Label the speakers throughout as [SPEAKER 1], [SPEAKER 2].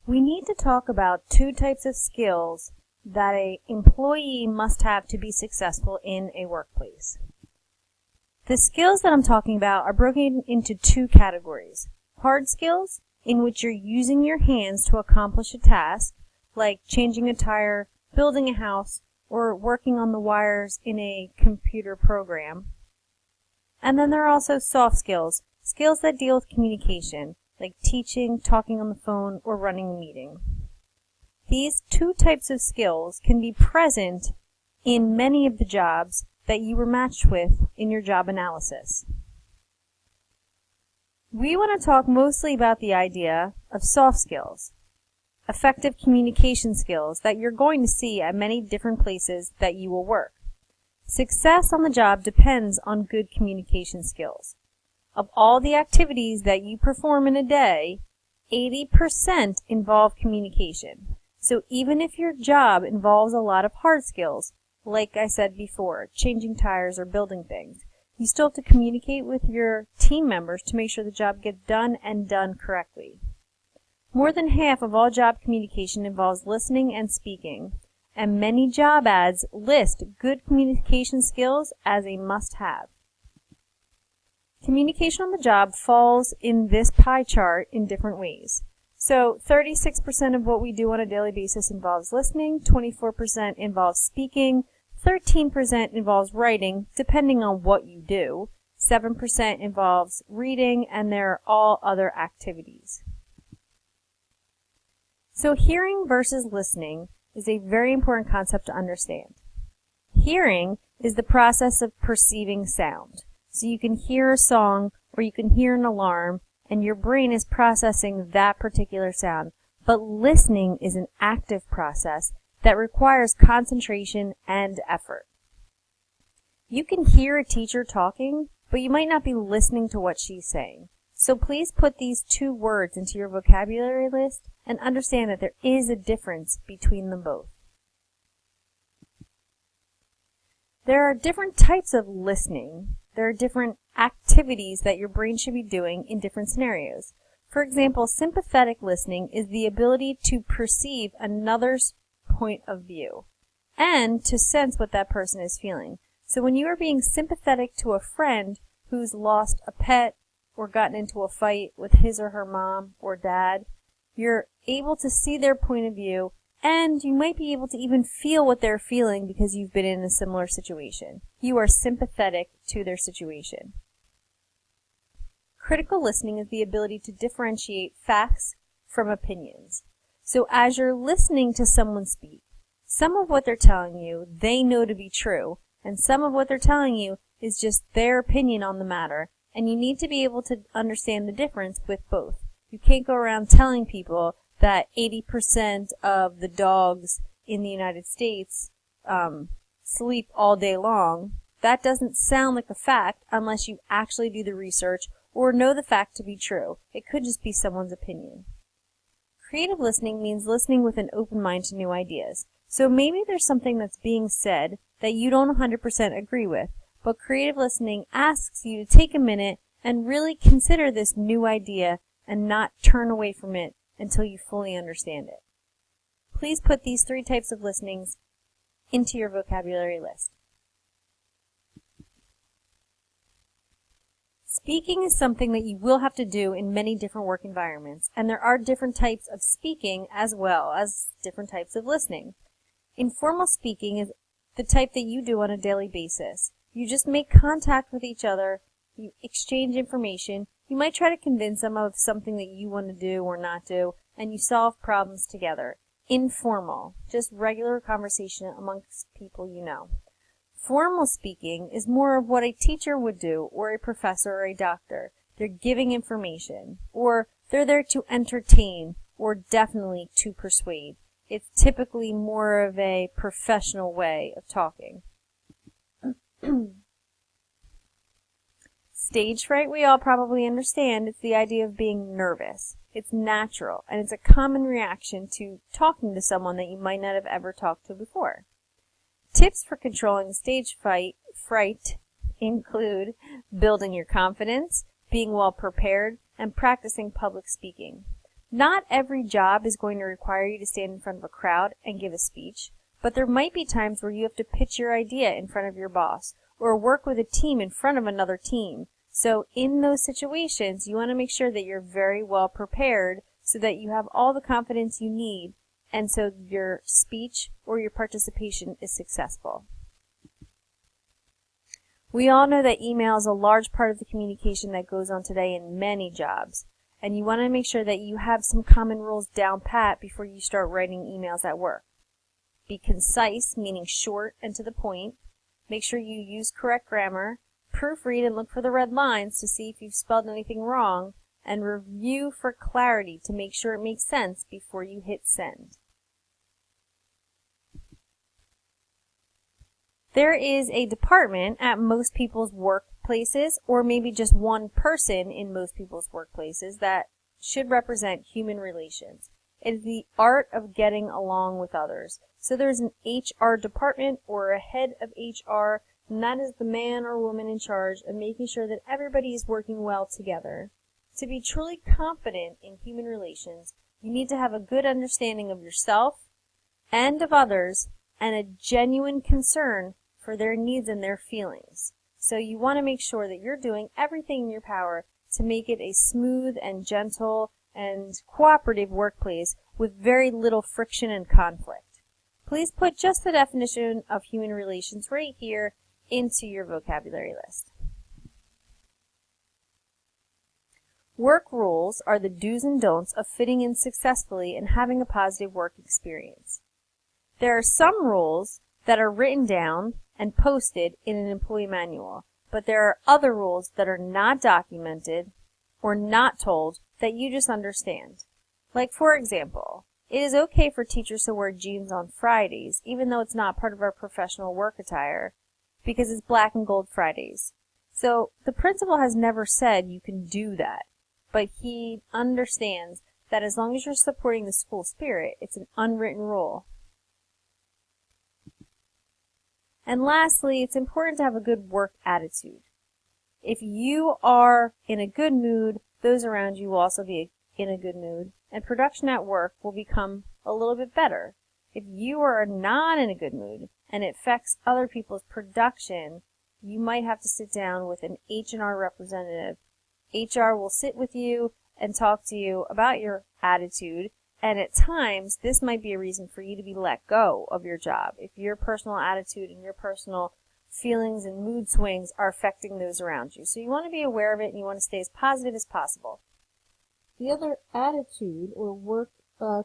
[SPEAKER 1] we need to talk about two types of skills that an employee must have to be successful in a workplace. The skills that I'm talking about are broken into two categories. Hard skills, in which you're using your hands to accomplish a task, like changing a tire, building a house, or working on the wires in a computer program. And then there are also soft skills, skills that deal with communication, like teaching, talking on the phone, or running a meeting. These two types of skills can be present in many of the jobs that you were matched with in your job analysis. We want to talk mostly about the idea of soft skills, effective communication skills that you're going to see at many different places that you will work. Success on the job depends on good communication skills. Of all the activities that you perform in a day, 80% involve communication. So even if your job involves a lot of hard skills, like I said before, changing tires or building things, you still have to communicate with your team members to make sure the job gets done and done correctly. More than half of all job communication involves listening and speaking, and many job ads list good communication skills as a must-have. Communication on the job falls in this pie chart in different ways. So 36% of what we do on a daily basis involves listening, 24% involves speaking, 13% involves writing, depending on what you do, 7% involves reading, and there are all other activities. So hearing versus listening is a very important concept to understand. Hearing is the process of perceiving sound. So you can hear a song or you can hear an alarm and your brain is processing that particular sound. But listening is an active process that requires concentration and effort. You can hear a teacher talking, but you might not be listening to what she's saying. So please put these two words into your vocabulary list and understand that there is a difference between them both. There are different types of listening. There are different activities that your brain should be doing in different scenarios. For example, sympathetic listening is the ability to perceive another's point of view and to sense what that person is feeling. So when you are being sympathetic to a friend who's lost a pet or gotten into a fight with his or her mom or dad, you're able to see their point of view and you might be able to even feel what they're feeling because you've been in a similar situation. You are sympathetic to their situation. Critical listening is the ability to differentiate facts from opinions. So as you're listening to someone speak, some of what they're telling you they know to be true, and some of what they're telling you is just their opinion on the matter, and you need to be able to understand the difference with both. You can't go around telling people that 80% of the dogs in the United States sleep all day long. That doesn't sound like a fact unless you actually do the research or know the fact to be true. It could just be someone's opinion. Creative listening means listening with an open mind to new ideas. So maybe there's something that's being said that you don't 100% agree with, but creative listening asks you to take a minute and really consider this new idea and not turn away from it until you fully understand it. Please put these three types of listenings into your vocabulary list. Speaking is something that you will have to do in many different work environments, and there are different types of speaking as well as different types of listening. Informal speaking is the type that you do on a daily basis. You just make contact with each other, you exchange information, you might try to convince them of something that you want to do or not do, and you solve problems together. Informal, just regular conversation amongst people you know. Formal speaking is more of what a teacher would do, or a professor or a doctor. They're giving information, or they're there to entertain, or definitely to persuade. It's typically more of a professional way of talking. Stage fright, we all probably understand. It's the idea of being nervous. It's natural, and it's a common reaction to talking to someone that you might not have ever talked to before. Tips for controlling stage fright include building your confidence, being well prepared, and practicing public speaking. Not every job is going to require you to stand in front of a crowd and give a speech, but there might be times where you have to pitch your idea in front of your boss or work with a team in front of another team. So in those situations, you want to make sure that you're very well prepared so that you have all the confidence you need and so your speech or your participation is successful. We all know that email is a large part of the communication that goes on today in many jobs, and you want to make sure that you have some common rules down pat before you start writing emails at work. Be concise, meaning short and to the point. Make sure you use correct grammar. Proofread and look for the red lines to see if you've spelled anything wrong, and review for clarity to make sure it makes sense before you hit send. There is a department at most people's workplaces, or maybe just one person in most people's workplaces, that should represent human relations. It is the art of getting along with others. So there's an HR department or a head of HR, and that is the man or woman in charge of making sure that everybody is working well together. To be truly confident in human relations, you need to have a good understanding of yourself and of others and a genuine concern for their needs and their feelings. So you want to make sure that you're doing everything in your power to make it a smooth and gentle and cooperative workplace with very little friction and conflict. Please put just the definition of human relations right here into your vocabulary list. Work rules are the do's and don'ts of fitting in successfully and having a positive work experience. There are some rules that are written down and posted in an employee manual, but there are other rules that are not documented or not told that you just understand. Like, for example, it is okay for teachers to wear jeans on Fridays, even though it's not part of our professional work attire, because it's Black and Gold Fridays. So the principal has never said you can do that, but he understands that as long as you're supporting the school spirit, it's an unwritten rule. And lastly, it's important to have a good work attitude. If you are in a good mood, those around you will also be in a good mood, and production at work will become a little bit better. If you are not in a good mood and it affects other people's production, you might have to sit down with an H&R representative. HR will sit with you and talk to you about your attitude, and at times, this might be a reason for you to be let go of your job if your personal attitude and your personal feelings and mood swings are affecting those around you. So you want to be aware of it and you want to stay as positive as possible. The other attitude or work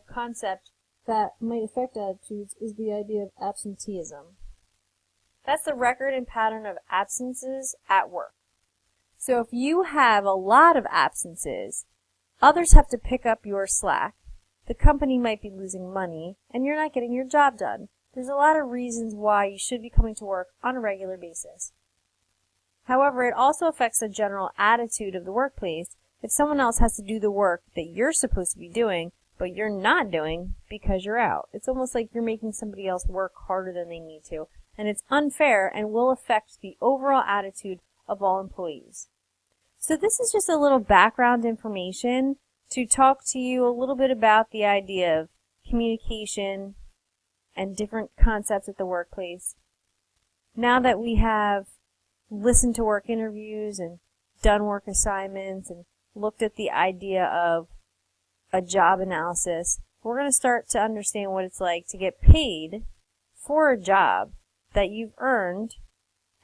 [SPEAKER 1] concept that might affect attitudes is the idea of absenteeism. That's the record and pattern of absences at work. So if you have a lot of absences, others have to pick up your slack. The company might be losing money, and you're not getting your job done. There's a lot of reasons why you should be coming to work on a regular basis. However, it also affects the general attitude of the workplace if someone else has to do the work that you're supposed to be doing, but you're not doing because you're out. It's almost like you're making somebody else work harder than they need to, and it's unfair and will affect the overall attitude of all employees. So this is just a little background information to talk to you a little bit about the idea of communication and different concepts at the workplace. Now that we have listened to work interviews and done work assignments and looked at the idea of a job analysis, we're going to start to understand what it's like to get paid for a job that you've earned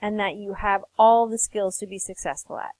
[SPEAKER 1] and that you have all the skills to be successful at.